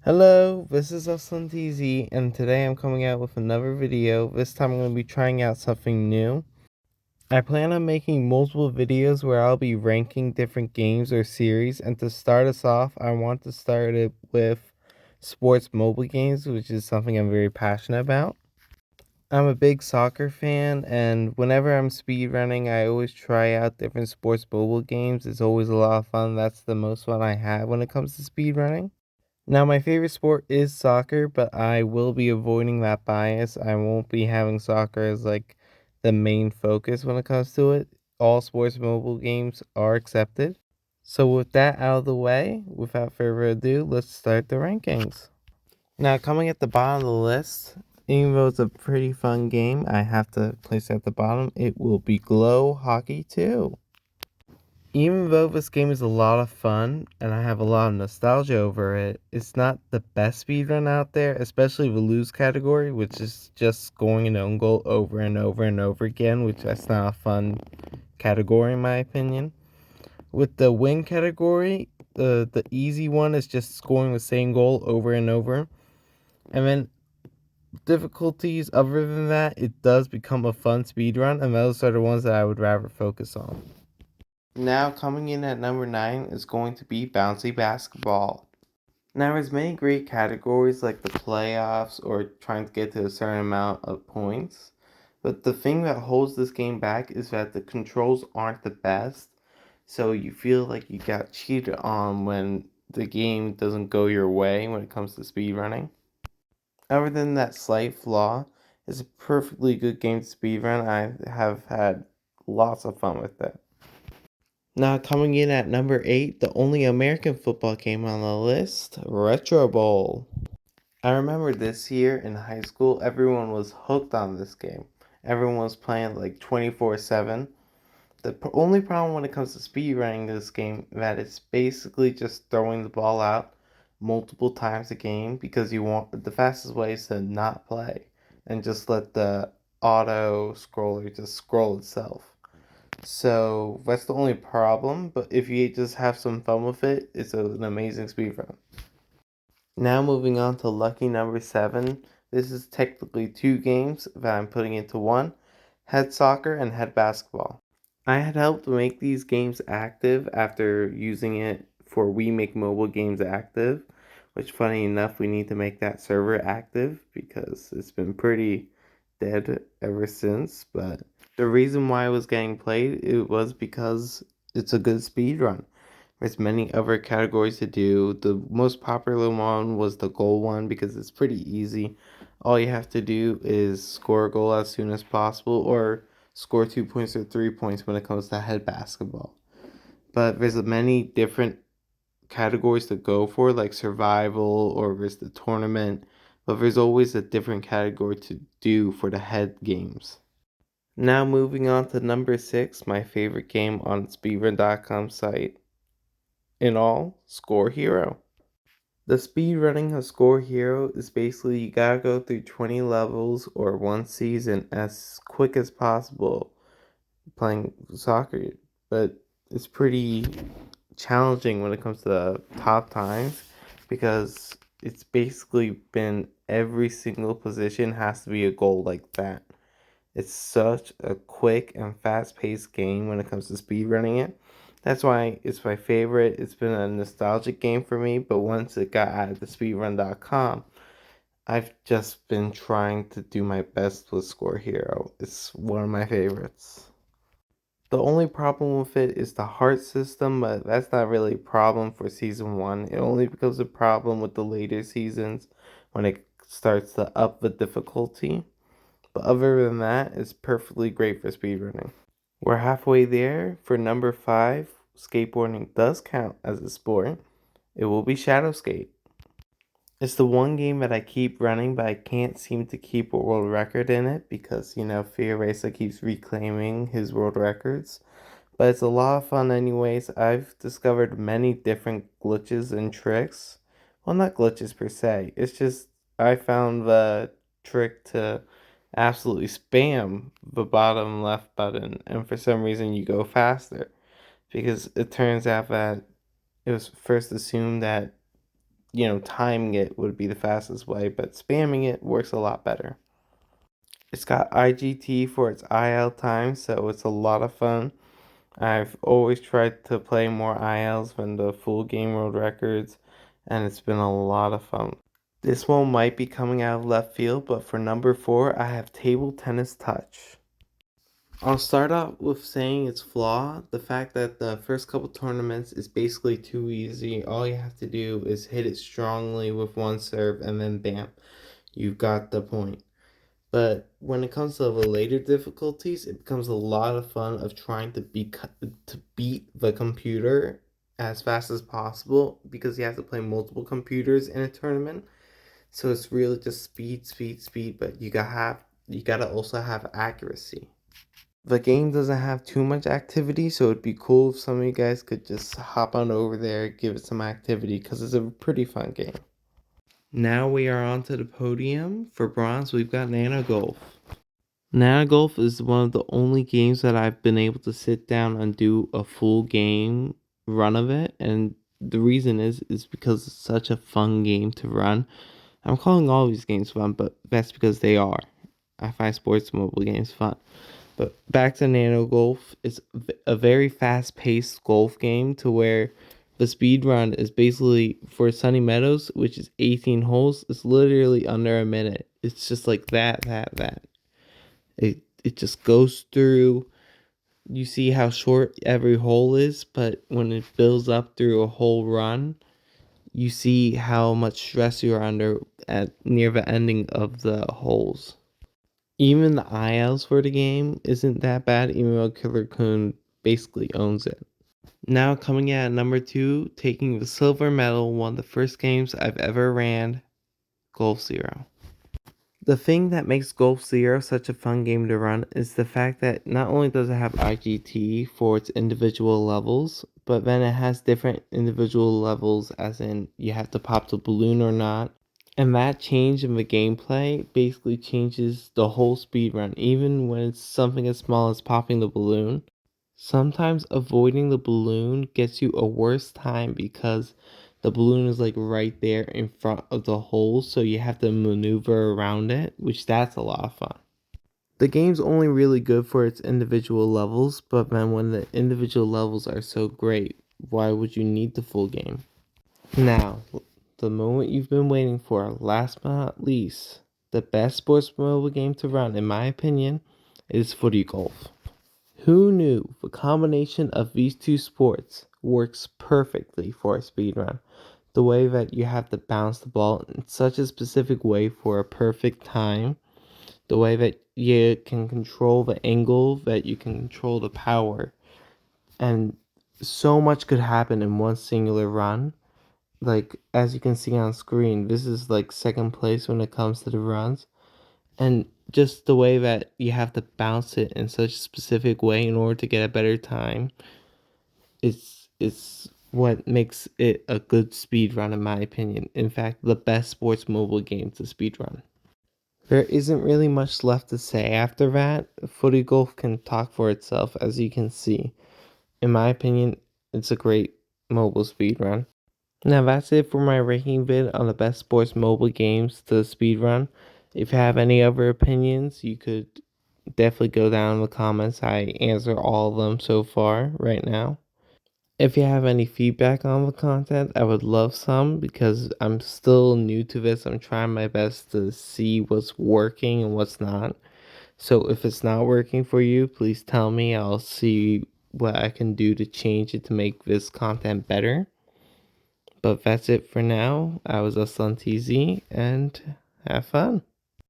Hello, this is Uslan TZ, and today I'm coming out with another video. This time I'm going to be trying out something new. I plan on making multiple videos where I'll be ranking different games or series, and to start us off, I want to start it with sports mobile games, which is something I'm very passionate about. I'm a big soccer fan, and whenever I'm speedrunning, I always try out different sports mobile games. It's always a lot of fun. That's the most fun I have when it comes to speedrunning. Now, my favorite sport is soccer, but I will be avoiding that bias. I won't be having soccer as like the main focus when it comes to it. All sports mobile games are accepted. So with that out of the way, without further ado, let's start the rankings. Now, coming at the bottom of the list, even though it's a pretty fun game, I have to place at the bottom, it will be Glow Hockey 2. Even though this game is a lot of fun and I have a lot of nostalgia over it, it's not the best speedrun out there, especially the lose category, which is just scoring an own goal over and over and over again, which that's not a fun category in my opinion. With the win category, the easy one is just scoring the same goal over and over. And then difficulties other than that, it does become a fun speedrun, and those are the ones that I would rather focus on. Now coming in at number 9 is going to be Bouncy Basketball. Now there's many great categories like the playoffs or trying to get to a certain amount of points. But the thing that holds this game back is that the controls aren't the best. So you feel like you got cheated on when the game doesn't go your way when it comes to speedrunning. Other than that slight flaw, it's a perfectly good game to speedrun. I have had lots of fun with it. Now coming in at number 8, the only American football game on the list, Retro Bowl. I remember this year in high school, everyone was hooked on this game. Everyone was playing like 24/7. The only problem when it comes to speedrunning this game that it's basically just throwing the ball out multiple times a game because you want the fastest way is to not play and just let the auto scroller just scroll itself. So that's the only problem, but if you just have some fun with it, it's an amazing speedrun. Now moving on to lucky number 7. This is technically 2 games that I'm putting into one, Head Soccer and Head Basketball. I had helped make these games active after using it for We Make Mobile Games Active, which funny enough we need to make that server active because it's been pretty dead ever since, but the reason why it was getting played it was because it's a good speed run. There's many other categories to do. The most popular one was the goal one because it's pretty easy. All you have to do is score a goal as soon as possible or score 2 points or 3 points when it comes to head basketball. But there's many different categories to go for, like survival or there's the tournament. But there's always a different category to do for the head games. Now moving on to number 6, my favorite game on speedrun.com site. In all, Score Hero. The speed running of Score Hero is basically you gotta go through 20 levels or one season as quick as possible playing soccer, but it's pretty challenging when it comes to the top times because it's basically been every single position has to be a goal like that. It's such a quick and fast-paced game when it comes to speedrunning it. That's why it's my favorite. It's been a nostalgic game for me, but once it got added to speedrun.com, I've just been trying to do my best with Score Hero. It's one of my favorites. The only problem with it is the heart system, but that's not really a problem for season 1. It only becomes a problem with the later seasons when it starts to up the difficulty. But other than that, it's perfectly great for speedrunning. We're halfway there. For number 5, skateboarding does count as a sport. It will be Shadowscape. It's the one game that I keep running, but I can't seem to keep a world record in it because, Fear Racer keeps reclaiming his world records. But it's a lot of fun anyways. I've discovered many different glitches and tricks. Well, not glitches per se. It's just I found the trick to absolutely spam the bottom left button and for some reason you go faster. Because it turns out that it was first assumed that timing it would be the fastest way, but spamming it works a lot better. It's got IGT for its IL time, so it's a lot of fun. I've always tried to play more ILs than the full game world records, and it's been a lot of fun. This one might be coming out of left field, but for number 4, I have Table Tennis Touch. I'll start off with saying its flaw. The fact that the first couple tournaments is basically too easy. All you have to do is hit it strongly with one serve, and then bam, you've got the point. But when it comes to the later difficulties, it becomes a lot of fun of trying to beat the computer as fast as possible, because you have to play multiple computers in a tournament. So it's really just speed, speed, speed, but you gotta also have accuracy. The game doesn't have too much activity, so it'd be cool if some of you guys could just hop on over there, give it some activity, because it's a pretty fun game. Now we are on to the podium. For bronze, we've got Nano Golf. Nano Golf is one of the only games that I've been able to sit down and do a full game run of it, and the reason is because it's such a fun game to run. I'm calling all these games fun, but that's because they are. I find sports mobile games fun. But back to Nano Golf, it's a very fast-paced golf game to where the speed run is basically for Sunny Meadows, which is 18 holes. It's literally under a minute. It's just like that. It just goes through. You see how short every hole is, but when it builds up through a whole run, you see how much stress you're under at near the ending of the holes. Even the ILs for the game isn't that bad, even though Killer Coon basically owns it. Now coming in at number 2, taking the silver medal, one of the first games I've ever ran, Golf Zero. The thing that makes Golf Zero such a fun game to run is the fact that not only does it have IGT for its individual levels, but then it has different individual levels, as in you have to pop the balloon or not. And that change in the gameplay basically changes the whole speedrun, even when it's something as small as popping the balloon. Sometimes avoiding the balloon gets you a worse time because the balloon is like right there in front of the hole, so you have to maneuver around it, which that's a lot of fun. The game's only really good for its individual levels, but then when the individual levels are so great, why would you need the full game? Now, the moment you've been waiting for, last but not least, the best sports mobile game to run, in my opinion, is footy golf. Who knew the combination of these two sports works perfectly for a speedrun? The way that you have to bounce the ball in such a specific way for a perfect time, the way that you can control the angle, that you can control the power, and so much could happen in one singular run. Like, as you can see on screen, this is like second place when it comes to the runs. And just the way that you have to bounce it in such a specific way in order to get a better time, it's what makes it a good speed run, in my opinion. In fact, the best sports mobile game to speed run. There isn't really much left to say after that. Footy golf can talk for itself, as you can see. In my opinion, it's a great mobile speed run. Now that's it for my ranking vid on the best sports mobile games to speedrun. If you have any other opinions, you could definitely go down in the comments. I answer all of them so far right now. If you have any feedback on the content, I would love some, because I'm still new to this. I'm trying my best to see what's working and what's not. So if it's not working for you, please tell me. I'll see what I can do to change it to make this content better. But that's it for now. I was Aslan TZ, and have fun.